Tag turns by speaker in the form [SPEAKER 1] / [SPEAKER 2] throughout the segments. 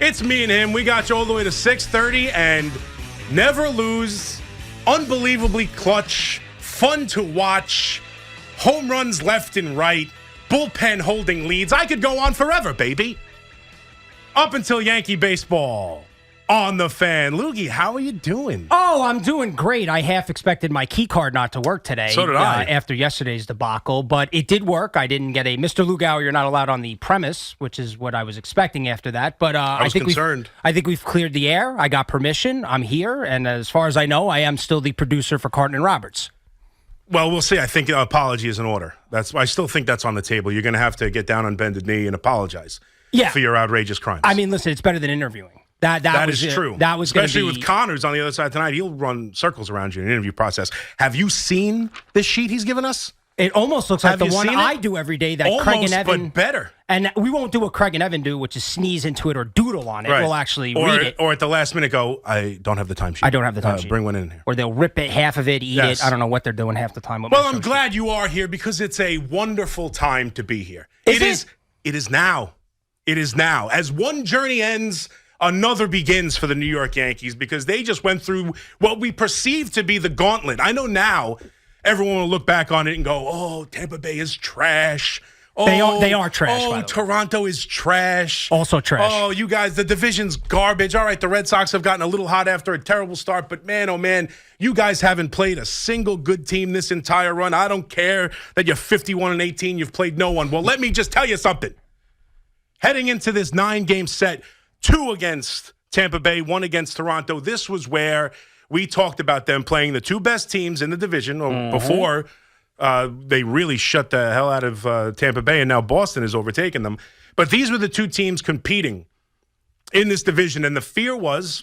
[SPEAKER 1] It's me and him. We got you all the way to 6:30 and never lose. Unbelievably clutch. Fun to watch. Home runs left and right. Bullpen holding leads. I could go on forever, baby. Up until Yankee baseball on the Fan. Loogie, how are you doing?
[SPEAKER 2] Oh, I'm doing great. I half expected my key card not to work today.
[SPEAKER 1] So did I.
[SPEAKER 2] After yesterday's debacle, but it did work. I didn't get a Mr. Lugauer, you're not allowed on the premise, which is what I was expecting after that. But
[SPEAKER 1] I was concerned.
[SPEAKER 2] I think we've cleared the air. I got permission. I'm here. And as far as I know, I am still the producer for Carton and Roberts.
[SPEAKER 1] Well, we'll see. I think an apology is in order. I still think that's on the table. You're going to have to get down on bended knee and apologize for your outrageous crimes.
[SPEAKER 2] I mean, listen, it's better than interviewing. That is
[SPEAKER 1] true.
[SPEAKER 2] That was
[SPEAKER 1] especially with Connors on the other side tonight. He'll run circles around you in the interview process. Have you seen this sheet he's given us?
[SPEAKER 2] It almost looks like the one I do every day that
[SPEAKER 1] almost,
[SPEAKER 2] Craig and Evan.
[SPEAKER 1] But better.
[SPEAKER 2] And we won't do what Craig and Evan do, which is sneeze into it or doodle on it.
[SPEAKER 1] Right.
[SPEAKER 2] We'll actually read it.
[SPEAKER 1] Or at the last minute go, I don't have the timesheet.
[SPEAKER 2] I don't have the timesheet.
[SPEAKER 1] Bring one in here.
[SPEAKER 2] Or they'll rip it, half of it, eat it. I don't know what they're doing half the time.
[SPEAKER 1] Well, I'm glad you are here because it's a wonderful time to be here. It is now. It is now. As one journey ends, another begins for the New York Yankees because they just went through what we perceive to be the gauntlet. I know now everyone will look back on it and go, oh, Tampa Bay is trash. Oh,
[SPEAKER 2] they are trash,
[SPEAKER 1] Oh,
[SPEAKER 2] by the way.
[SPEAKER 1] Toronto is trash.
[SPEAKER 2] Also trash.
[SPEAKER 1] Oh, you guys, the division's garbage. All right, the Red Sox have gotten a little hot after a terrible start, but man, oh man, you guys haven't played a single good team this entire run. I don't care that you're 51-18, you've played no one. Well, let me just tell you something. Heading into this 9-game set, 2 against Tampa Bay, 1 against Toronto, this was where we talked about them playing the 2 best teams in the division before they really shut the hell out of Tampa Bay, and now Boston has overtaken them. But these were the 2 teams competing in this division, and the fear was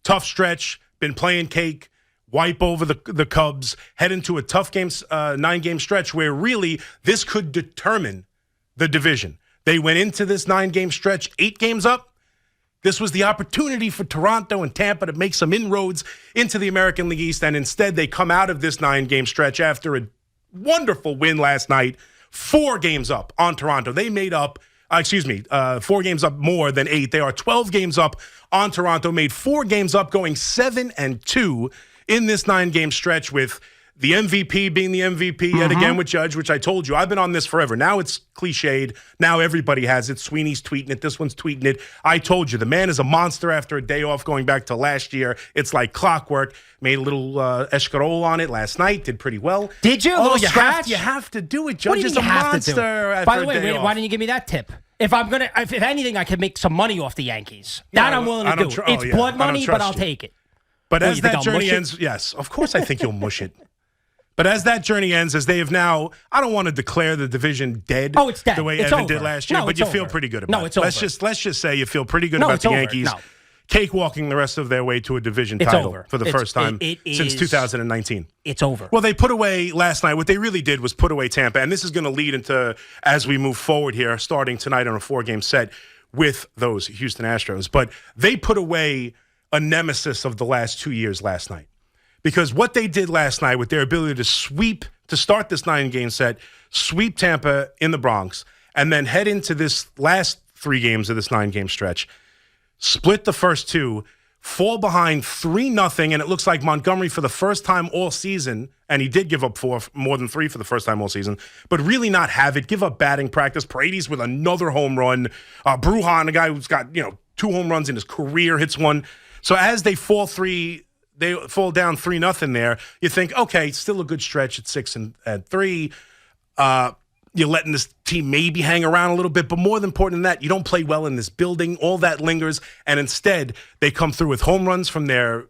[SPEAKER 1] tough stretch, been playing cake, wipe over the Cubs, head into a tough 9-game stretch where really this could determine the division. They went into this 9-game stretch, 8 games up. This was the opportunity for Toronto and Tampa to make some inroads into the American League East, and instead they come out of this 9-game stretch after a wonderful win last night, 4 games up on Toronto. They made up, 4 games up more than 8. They are 12 games up on Toronto, made 4 games up, going 7-2 in this 9-game stretch with the MVP being the MVP yet again with Judge, which I told you. I've been on this forever. Now it's cliched. Now everybody has it. Sweeney's tweeting it. This one's tweeting it. I told you, the man is a monster after a day off going back to last year. It's like clockwork. Made a little escarole on it last night. Did pretty well.
[SPEAKER 2] Did you?
[SPEAKER 1] You have to do it. Judge is a monster.
[SPEAKER 2] By the way, why didn't you give me that tip? If anything, I could make some money off the Yankees. That I'm willing to do. It's blood money, but I'll take it.
[SPEAKER 1] But as that journey ends, yes, of course I think you'll mush it. But as that journey ends, as they have now, I don't want to declare the division dead.
[SPEAKER 2] Oh, it's dead.
[SPEAKER 1] The way Evan did last year, but you feel pretty good about it.
[SPEAKER 2] No, it's over.
[SPEAKER 1] Let's just say you feel pretty good about the Yankees cakewalking the rest of their way to a division title for the first time since 2019.
[SPEAKER 2] It's over.
[SPEAKER 1] Well, they put away last night. What they really did was put away Tampa, and this is going to lead into, as we move forward here, starting tonight on a 4-game set with those Houston Astros. But they put away a nemesis of the last 2 years last night. Because what they did last night with their ability to sweep, to start this 9-game set, sweep Tampa in the Bronx, and then head into this last 3 games of this 9-game stretch, split the first 2, fall behind 3-0, and it looks like Montgomery for the first time all season, and he did give up more than 3 for the first time all season, but really not have it, give up batting practice. Paredes with another home run. Brujan, a guy who's got 2 home runs in his career, hits one. So as they fall down 3-0 there. You think, okay, still a good stretch at 6-3. You're letting this team maybe hang around a little bit, but more than important than that, you don't play well in this building. All that lingers, and instead they come through with home runs from their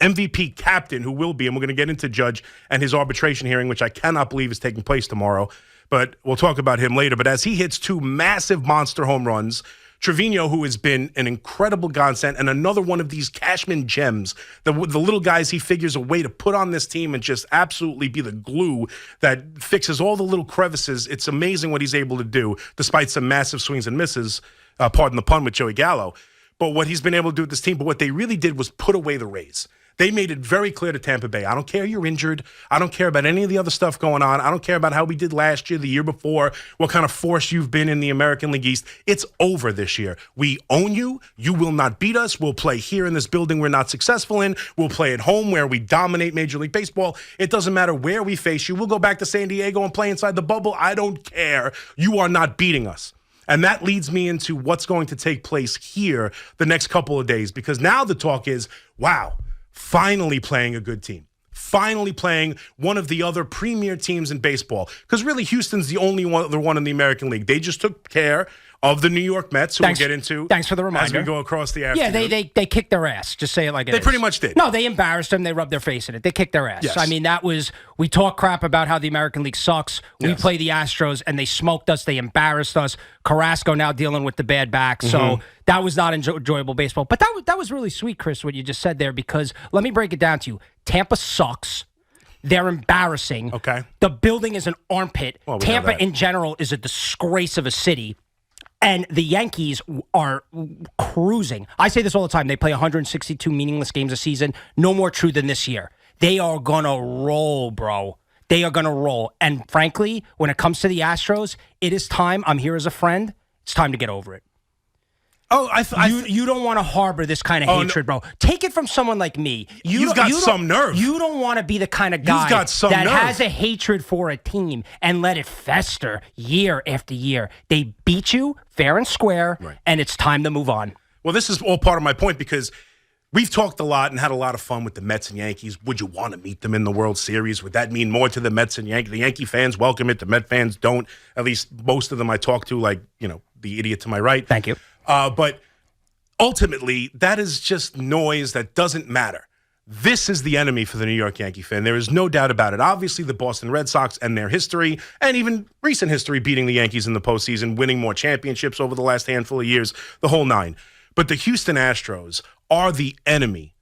[SPEAKER 1] MVP captain, who will be, and we're going to get into Judge and his arbitration hearing, which I cannot believe is taking place tomorrow, but we'll talk about him later. But as he hits 2 massive monster home runs, Trevino, who has been an incredible godsend, and another one of these Cashman gems, the little guys he figures a way to put on this team and just absolutely be the glue that fixes all the little crevices. It's amazing what he's able to do, despite some massive swings and misses, pardon the pun, with Joey Gallo. But what he's been able to do with this team, but what they really did was put away the Rays. They made it very clear to Tampa Bay, I don't care you're injured. I don't care about any of the other stuff going on. I don't care about how we did last year, the year before, what kind of force you've been in the American League East. It's over this year. We own you. You will not beat us. We'll play here in this building we're not successful in. We'll play at home where we dominate Major League Baseball. It doesn't matter where we face you. We'll go back to San Diego and play inside the bubble. I don't care. You are not beating us. And that leads me into what's going to take place here the next couple of days, because now the talk is, wow, finally playing a good team. Finally playing one of the other premier teams in baseball. Because really, Houston's the only other one in the American League. They just took care of the New York Mets, who we'll get into.
[SPEAKER 2] Thanks for the reminder.
[SPEAKER 1] As we go across the afternoon.
[SPEAKER 2] Yeah, they kicked their ass. Just say it like it is.
[SPEAKER 1] They pretty much did.
[SPEAKER 2] No, they embarrassed them. They rubbed their face in it. They kicked their ass.
[SPEAKER 1] Yes.
[SPEAKER 2] I mean, we talk crap about how the American League sucks. We play the Astros, and they smoked us. They embarrassed us. Carrasco now dealing with the bad back. So that was not enjoyable baseball. But that was really sweet, Chris, what you just said there, because let me break it down to you. Tampa sucks. They're embarrassing.
[SPEAKER 1] Okay.
[SPEAKER 2] The building is an armpit.
[SPEAKER 1] Well,
[SPEAKER 2] Tampa in general is a disgrace of a city. And the Yankees are cruising. I say this all the time. They play 162 meaningless games a season. No more true than this year. They are going to roll, bro. They are going to roll. And frankly, when it comes to the Astros, it is time. I'm here as a friend. It's time to get over it.
[SPEAKER 1] Oh,
[SPEAKER 2] you don't want to harbor this kind of hatred, bro. Take it from someone like me.
[SPEAKER 1] You've got some nerve.
[SPEAKER 2] You don't want to be the kind of guy that has a hatred for a team and let it fester year after year. They beat you fair and square, and it's time to move on.
[SPEAKER 1] Well, this is all part of my point, because we've talked a lot and had a lot of fun with the Mets and Yankees. Would you want to meet them in the World Series? Would that mean more to the Mets and Yankees? The Yankee fans welcome it. The Met fans don't. At least most of them I talk to, like, the idiot to my right.
[SPEAKER 2] Thank you.
[SPEAKER 1] But ultimately, that is just noise that doesn't matter. This is the enemy for the New York Yankee fan. There is no doubt about it. Obviously, the Boston Red Sox and their history, and even recent history, beating the Yankees in the postseason, winning more championships over the last handful of years, the whole nine. But the Houston Astros are the enemy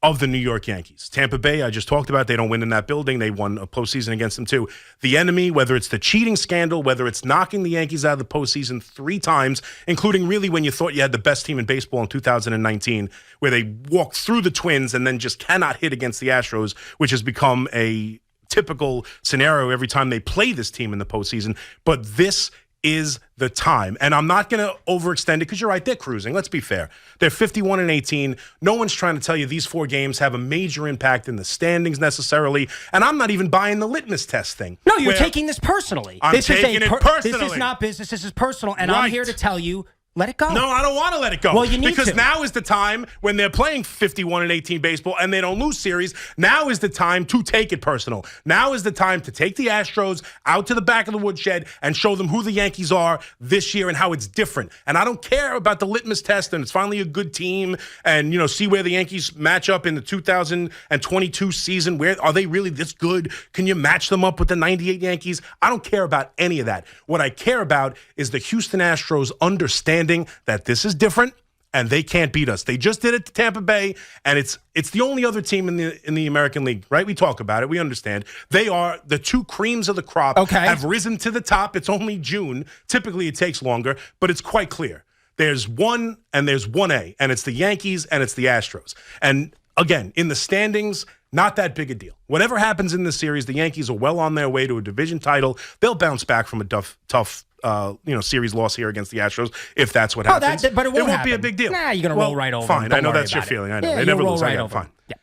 [SPEAKER 1] of the New York Yankees. Tampa Bay, I just talked about, they don't win in that building. They won a postseason against them too. The enemy, whether it's the cheating scandal, whether it's knocking the Yankees out of the postseason 3 times, including really when you thought you had the best team in baseball in 2019, where they walked through the Twins and then just cannot hit against the Astros, which has become a typical scenario every time they play this team in the postseason. But this is the time. And I'm not going to overextend it, because you're right, they're cruising. Let's be fair. They're 51-18. No one's trying to tell you these 4 games have a major impact in the standings necessarily. And I'm not even buying the litmus test thing.
[SPEAKER 2] No, you're taking this personally.
[SPEAKER 1] I'm taking it personally.
[SPEAKER 2] This is not business. This is personal. And I'm here to tell you, let it go.
[SPEAKER 1] No, I don't want to let it go.
[SPEAKER 2] Well, you need
[SPEAKER 1] because
[SPEAKER 2] to.
[SPEAKER 1] Now is the time when they're playing 51-18 baseball and they don't lose series. Now is the time to take it personal. Now is the time to take the Astros out to the back of the woodshed and show them who the Yankees are this year and how it's different. And I don't care about the litmus test and it's finally a good team and, see where the Yankees match up in the 2022 season. Where are they really this good? Can you match them up with the 98 Yankees? I don't care about any of that. What I care about is the Houston Astros understanding that this is different and they can't beat us. They just did it to Tampa Bay, and it's the only other team in the American League, right? We talk about it. We understand. They are the 2 creams of the crop, have risen to the top. It's only June. Typically, it takes longer, but it's quite clear. There's 1 and there's 1A, and it's the Yankees and it's the Astros. And again, in the standings, not that big a deal. Whatever happens in this series, the Yankees are well on their way to a division title. They'll bounce back from a tough series loss here against the Astros if that's what happens.
[SPEAKER 2] But it won't
[SPEAKER 1] be a big deal.
[SPEAKER 2] Nah, you're going to roll right over.
[SPEAKER 1] Fine, I know that's your feeling. I know. They never lose. Fine.
[SPEAKER 2] Yeah.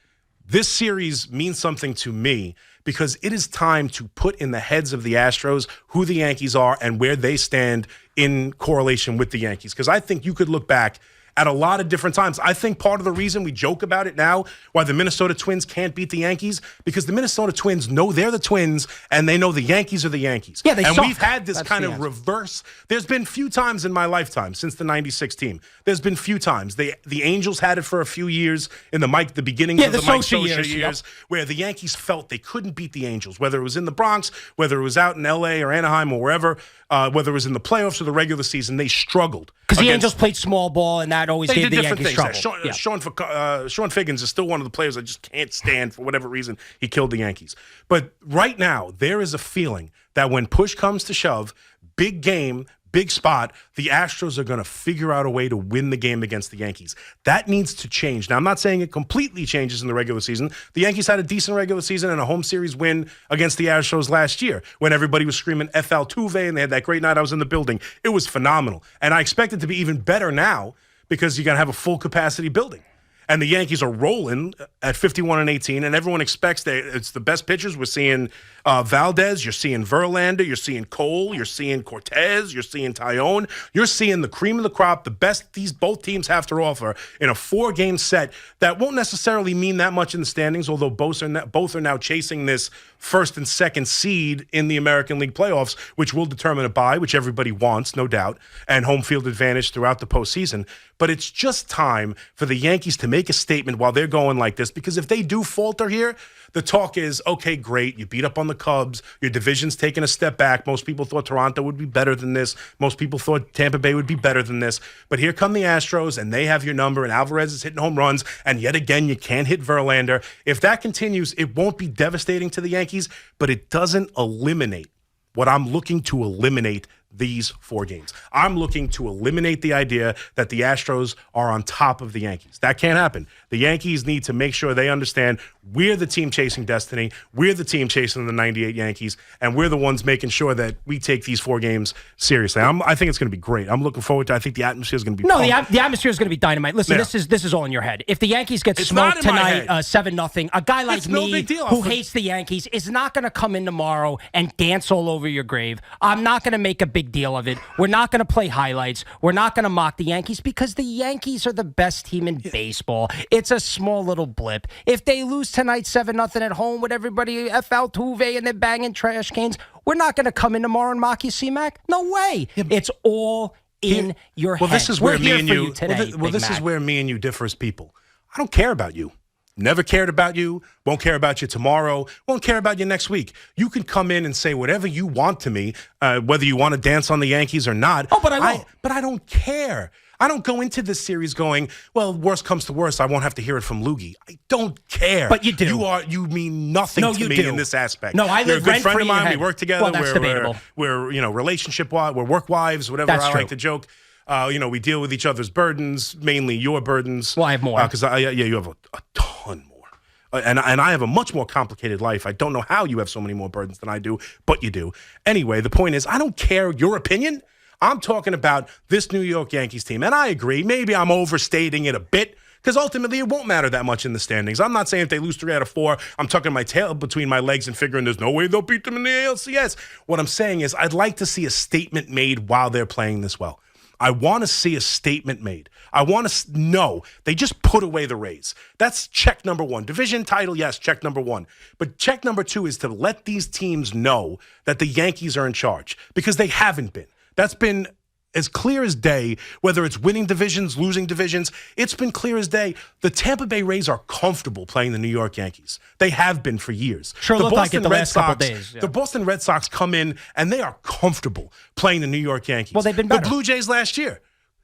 [SPEAKER 1] This series means something to me because it is time to put in the heads of the Astros who the Yankees are and where they stand in correlation with the Yankees. Because I think you could look back at a lot of different times. I think part of the reason we joke about it now, why the Minnesota Twins can't beat the Yankees, because the Minnesota Twins know they're the Twins and they know the Yankees are the Yankees.
[SPEAKER 2] Yeah, they suck.
[SPEAKER 1] And we've had this kind of reverse. There's been few times in my lifetime since the 96 team. There's been few times. The Angels had it for a few years in the beginning of the Mike Scioscia years, where the Yankees felt they couldn't beat the Angels, whether it was in the Bronx, whether it was out in L.A. or Anaheim or wherever, whether it was in the playoffs or the regular season, they struggled.
[SPEAKER 2] Because the Angels played small ball, and that always gave the Yankees trouble.
[SPEAKER 1] Sean Figgins is still one of the players I just can't stand for whatever reason. He killed the Yankees. But right now, there is a feeling that when push comes to shove, big game, big spot, the Astros are going to figure out a way to win the game against the Yankees. That needs to change. Now, I'm not saying it completely changes in the regular season. The Yankees had a decent regular season and a home series win against the Astros last year when everybody was screaming F. Altuve and they had that great night. I was in the building. It was phenomenal. And I expect it to be even better now because you're going to have a full capacity building. And the Yankees are rolling at 51-18, and everyone expects that it's the best pitchers. We're seeing Valdez, you're seeing Verlander, you're seeing Cole, you're seeing Cortez, you're seeing Tyone. You're seeing the cream of the crop, the best both teams have to offer in a 4-game set that won't necessarily mean that much in the standings, although both are now chasing this first and second seed in the American League playoffs, which will determine a bye, which everybody wants, no doubt, and home field advantage throughout the postseason. But it's just time for the Yankees to make a statement while they're going like this, because if they do falter here, the talk is, okay, great, you beat up on the Cubs, your division's taking a step back. Most people thought Toronto would be better than this. Most people thought Tampa Bay would be better than this. But here come the Astros, and they have your number, and Alvarez is hitting home runs, and yet again, you can't hit Verlander. If that continues, it won't be devastating to the Yankees, but it doesn't eliminate what I'm looking to eliminate these 4 games. I'm looking to eliminate the idea that the Astros are on top of the Yankees. That can't happen. The Yankees need to make sure they understand we're the team chasing destiny, we're the team chasing the 98 Yankees, and we're the ones making sure that we take these 4 games seriously. I think it's going to be great. I'm looking forward to it. I think the atmosphere is going to be
[SPEAKER 2] the atmosphere is going to be dynamite. Listen, this is all in your head. If the Yankees get smoked tonight 7-0, a guy like me who hates the Yankees is not going to come in tomorrow and dance all over your grave. I'm not going to make a big deal of it. We're not going to play highlights. We're not going to mock the Yankees because the Yankees are the best team in baseball. It's a small little blip. If they lose tonight 7-0 at home with everybody F. Altuve and they're banging trash cans, we're not going to come in tomorrow and mock you, C-Mac. No way. It's all in your head.
[SPEAKER 1] This is where me and you
[SPEAKER 2] today,
[SPEAKER 1] this is where me and you differ as people. I don't care about you. Never cared about you, won't care about you tomorrow, won't care about you next week. You can come in and say whatever you want to me, whether you want to dance on the Yankees or not.
[SPEAKER 2] Oh, but I won't.
[SPEAKER 1] But I don't care. I don't go into this series going, well, worst comes to worst, I won't have to hear it from Loogie. I don't care.
[SPEAKER 2] But you do.
[SPEAKER 1] You mean nothing to me in this aspect.
[SPEAKER 2] No, I live
[SPEAKER 1] You're a good friend of mine.
[SPEAKER 2] rent-free in
[SPEAKER 1] We
[SPEAKER 2] your
[SPEAKER 1] work together.
[SPEAKER 2] Well, that's debatable.
[SPEAKER 1] We're relationship-wise, we're work wives, whatever.
[SPEAKER 2] That's
[SPEAKER 1] I
[SPEAKER 2] true.
[SPEAKER 1] like to joke. We deal with each other's burdens, mainly your burdens.
[SPEAKER 2] Well, I have more.
[SPEAKER 1] Because you have a ton more. And I have a much more complicated life. I don't know how you have so many more burdens than I do, but you do. Anyway, the point is, I don't care your opinion. I'm talking about this New York Yankees team. And I agree, maybe I'm overstating it a bit, because ultimately it won't matter that much in the standings. I'm not saying if they lose 3 out of 4, I'm tucking my tail between my legs and figuring there's no way they'll beat them in the ALCS. What I'm saying is I'd like to see a statement made while they're playing this well. I want to see a statement made. I want to know they just put away the Rays. That's check number 1. Division title, yes, check number 1. But check number 2 is to let these teams know that the Yankees are in charge, because they haven't been. That's been as clear as day, whether it's winning divisions, losing divisions. It's been clear as day. The Tampa Bay Rays are comfortable playing the New York Yankees. They have been for years.
[SPEAKER 2] Sure looked like it the last couple days. Yeah.
[SPEAKER 1] The Boston Red Sox come in, and they are comfortable playing the New York Yankees.
[SPEAKER 2] Well, they've been better.
[SPEAKER 1] The Blue Jays last year,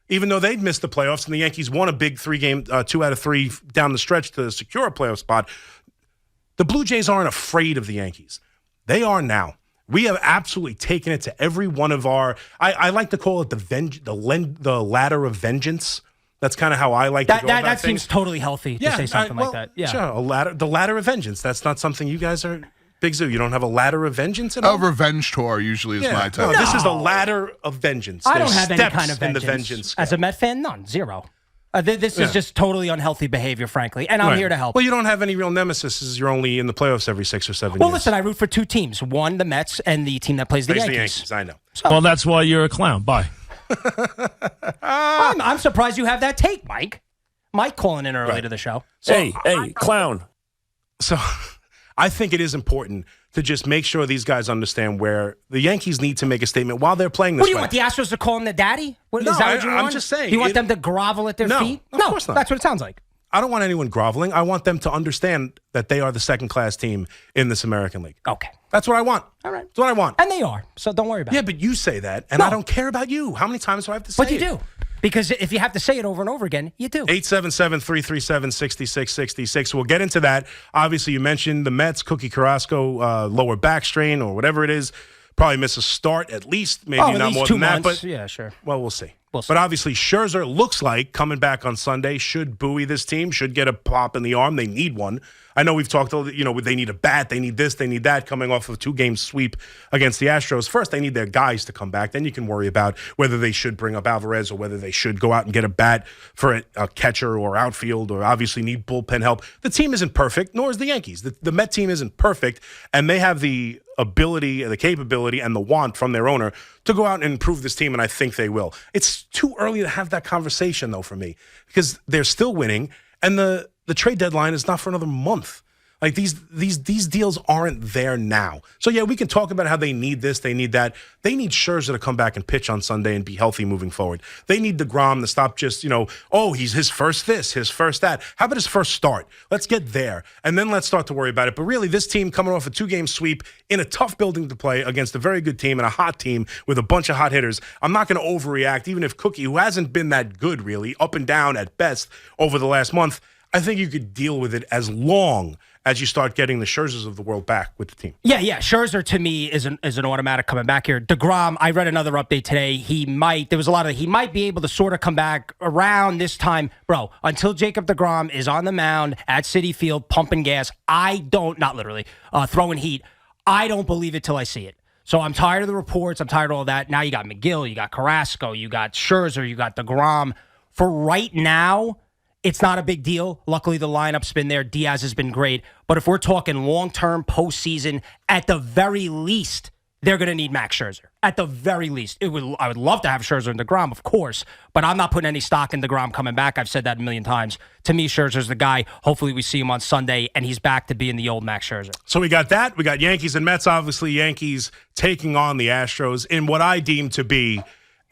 [SPEAKER 1] even though they'd missed the playoffs, and the Yankees won a big 3-game, 2 out of 3 down the stretch to secure a playoff spot, the Blue Jays aren't afraid of the Yankees. They are now. We have absolutely taken it to every one of our. I like to call it the ladder of vengeance. That's kind of how I like to go about
[SPEAKER 2] that
[SPEAKER 1] things.
[SPEAKER 2] Seems totally healthy to say something like that. Yeah,
[SPEAKER 1] sure. The ladder of vengeance. That's not something you guys are. Big Zoo, you don't have a ladder of vengeance at all?
[SPEAKER 3] A revenge tour usually is my type.
[SPEAKER 1] No, this is the ladder of vengeance.
[SPEAKER 2] I don't have any kind of
[SPEAKER 1] in the
[SPEAKER 2] vengeance.
[SPEAKER 1] vengeance
[SPEAKER 2] As a Met fan, none. Zero. This is just totally unhealthy behavior, frankly, and I'm here to help.
[SPEAKER 1] Well, you don't have any real nemesis. You're only in the playoffs every 6 or 7 years.
[SPEAKER 2] Well, listen, I root for 2 teams. One, the Mets, and the team that plays the Yankees.
[SPEAKER 1] I know.
[SPEAKER 4] Well, that's why you're a clown. Bye.
[SPEAKER 2] I'm surprised you have that take, Mike. Mike calling in early to the show.
[SPEAKER 4] Hey, clown.
[SPEAKER 1] So I think it is important to just make sure these guys understand where the Yankees need to make a statement while they're playing this
[SPEAKER 2] What do you
[SPEAKER 1] way.
[SPEAKER 2] want, the Astros to call him the daddy?
[SPEAKER 1] No,
[SPEAKER 2] is that what you want?
[SPEAKER 1] I'm just saying.
[SPEAKER 2] Do you want them to grovel at their feet?
[SPEAKER 1] Of course not.
[SPEAKER 2] That's what it sounds like.
[SPEAKER 1] I don't want anyone groveling. I want them to understand that they are the second-class team in this American League.
[SPEAKER 2] Okay.
[SPEAKER 1] That's what I want.
[SPEAKER 2] All right.
[SPEAKER 1] That's what I want.
[SPEAKER 2] And they are, so don't worry about it.
[SPEAKER 1] Yeah, but you say that, and I don't care about you. How many times do I have to say it?
[SPEAKER 2] But you do. Because if you have to say it over and over again, you do.
[SPEAKER 1] 877-337-6666. We'll get into that. Obviously, you mentioned the Mets, Cookie Carrasco, lower back strain or whatever it is. probably miss a start at least, maybe
[SPEAKER 2] at
[SPEAKER 1] not
[SPEAKER 2] least
[SPEAKER 1] more
[SPEAKER 2] 2
[SPEAKER 1] than that.
[SPEAKER 2] months.
[SPEAKER 1] But
[SPEAKER 2] Yeah, sure.
[SPEAKER 1] well, we'll see.
[SPEAKER 2] We'll see.
[SPEAKER 1] But obviously, Scherzer looks like coming back on Sunday should buoy this team, should get a pop in the arm. They need one. I know we've talked, they need a bat, they need this, they need that, coming off of a 2-game sweep against the Astros. First, they need their guys to come back. Then you can worry about whether they should bring up Alvarez or whether they should go out and get a bat for a catcher or outfield, or obviously need bullpen help. The team isn't perfect, nor is the Yankees. The Met team isn't perfect, and they have the ability, the capability, and the want from their owner to go out and improve this team, and I think they will. It's too early to have that conversation, though, for me, because they're still winning, and the trade deadline is not for another month. Like these deals aren't there now. So yeah, we can talk about how they need this, they need that. They need Scherzer to come back and pitch on Sunday and be healthy moving forward. They need DeGrom to stop just, he's his first this, his first that. How about his first start? Let's get there, and then let's start to worry about it. But really, this team coming off a 2-game sweep in a tough building to play against a very good team and a hot team with a bunch of hot hitters, I'm not going to overreact, even if Cookie, who hasn't been that good really, up and down at best over the last month, I think you could deal with it as long as you start getting the Scherzers of the world back with the team.
[SPEAKER 2] Yeah. Scherzer to me is an automatic coming back here. DeGrom, I read another update today. He might be able to sort of come back around this time. Bro, until Jacob DeGrom is on the mound at Citi Field pumping gas, not literally, throwing heat, I don't believe it till I see it. So I'm tired of the reports. I'm tired of all that. Now you got McGill, you got Carrasco, you got Scherzer, you got DeGrom. For right now, it's not a big deal. Luckily, the lineup's been there. Diaz has been great. But if we're talking long-term, postseason, at the very least, they're going to need Max Scherzer. At the very least. I would love to have Scherzer and DeGrom, of course, but I'm not putting any stock in DeGrom coming back. I've said that a million times. To me, Scherzer's the guy. Hopefully, we see him on Sunday, and he's back to being the old Max Scherzer.
[SPEAKER 1] So we got that. We got Yankees and Mets. Obviously, Yankees taking on the Astros in what I deem to be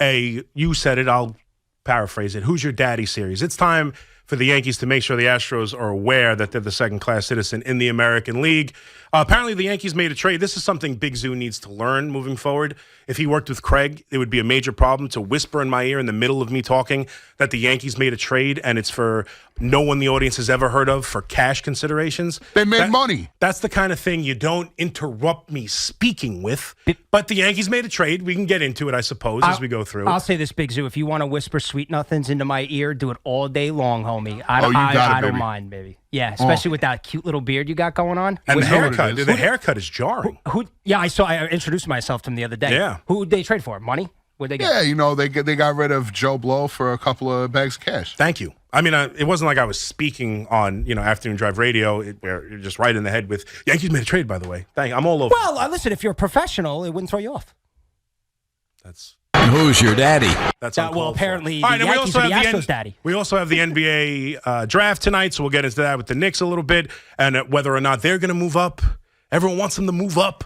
[SPEAKER 1] you said it, I'll paraphrase it, Who's Your Daddy series. It's time for the Yankees to make sure the Astros are aware that they're the second-class citizen in the American League. Apparently, the Yankees made a trade. This is something Big Zoo needs to learn moving forward. If he worked with Craig, it would be a major problem to whisper in my ear in the middle of me talking that the Yankees made a trade and it's for no one the audience has ever heard of for cash considerations.
[SPEAKER 3] They made money.
[SPEAKER 1] That's the kind of thing you don't interrupt me speaking with. But the Yankees made a trade. We can get into it, I suppose, as we go through.
[SPEAKER 2] I'll say this, Big Zoo. If you want to whisper sweet nothings into my ear, do it all day long, homie.
[SPEAKER 3] You
[SPEAKER 2] I don't mind, baby. Yeah, especially with that cute little beard you got going on.
[SPEAKER 1] And the haircut. The haircut is jarring.
[SPEAKER 2] I introduced myself to him the other day.
[SPEAKER 1] Yeah.
[SPEAKER 2] Who did they trade for? Money? What'd they get?
[SPEAKER 3] Yeah, they got rid of Joe Blow for a couple of bags of cash.
[SPEAKER 1] Thank you. I mean, it wasn't like I was speaking on, Afternoon Drive Radio, where you're just right in the head with, Yankees made a trade, by the way. I'm all over.
[SPEAKER 2] Well, listen, if you're a professional, it wouldn't throw you off.
[SPEAKER 1] That's...
[SPEAKER 5] Who's your daddy?
[SPEAKER 1] That's
[SPEAKER 2] well, apparently
[SPEAKER 1] the
[SPEAKER 2] Yankees are the Astros' daddy.
[SPEAKER 1] We also have the NBA draft tonight, so we'll get into that with the Knicks a little bit, and whether or not they're going to move up. Everyone wants them to move up.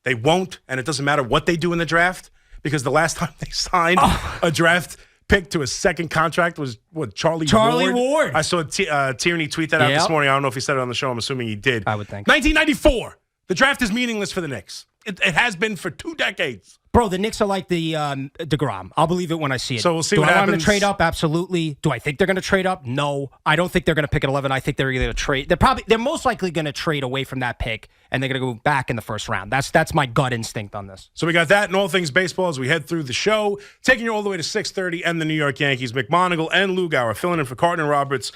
[SPEAKER 1] They won't, and it doesn't matter what they do in the draft, because the last time they signed a draft pick to a second contract was Charlie Ward. I saw Tierney tweet that out this morning. I don't know if he said it on the show. I'm assuming he did.
[SPEAKER 2] I would think.
[SPEAKER 1] 1994. The draft is meaningless for the Knicks. It has been for 2 decades.
[SPEAKER 2] Bro, the Knicks are like the DeGrom. I'll believe it when I see it.
[SPEAKER 1] So we'll see
[SPEAKER 2] what
[SPEAKER 1] happens.
[SPEAKER 2] Do I want them to trade up? Absolutely. Do I think they're going to trade up? No. I don't think they're going to pick at 11. I think they're going to trade. They're most likely going to trade away from that pick, and they're going to go back in the first round. That's my gut instinct on this.
[SPEAKER 1] So we got that and all things baseball as we head through the show, taking you all the way to 6:30 and the New York Yankees. McMonigle and Lugauer filling in for Carton and Roberts.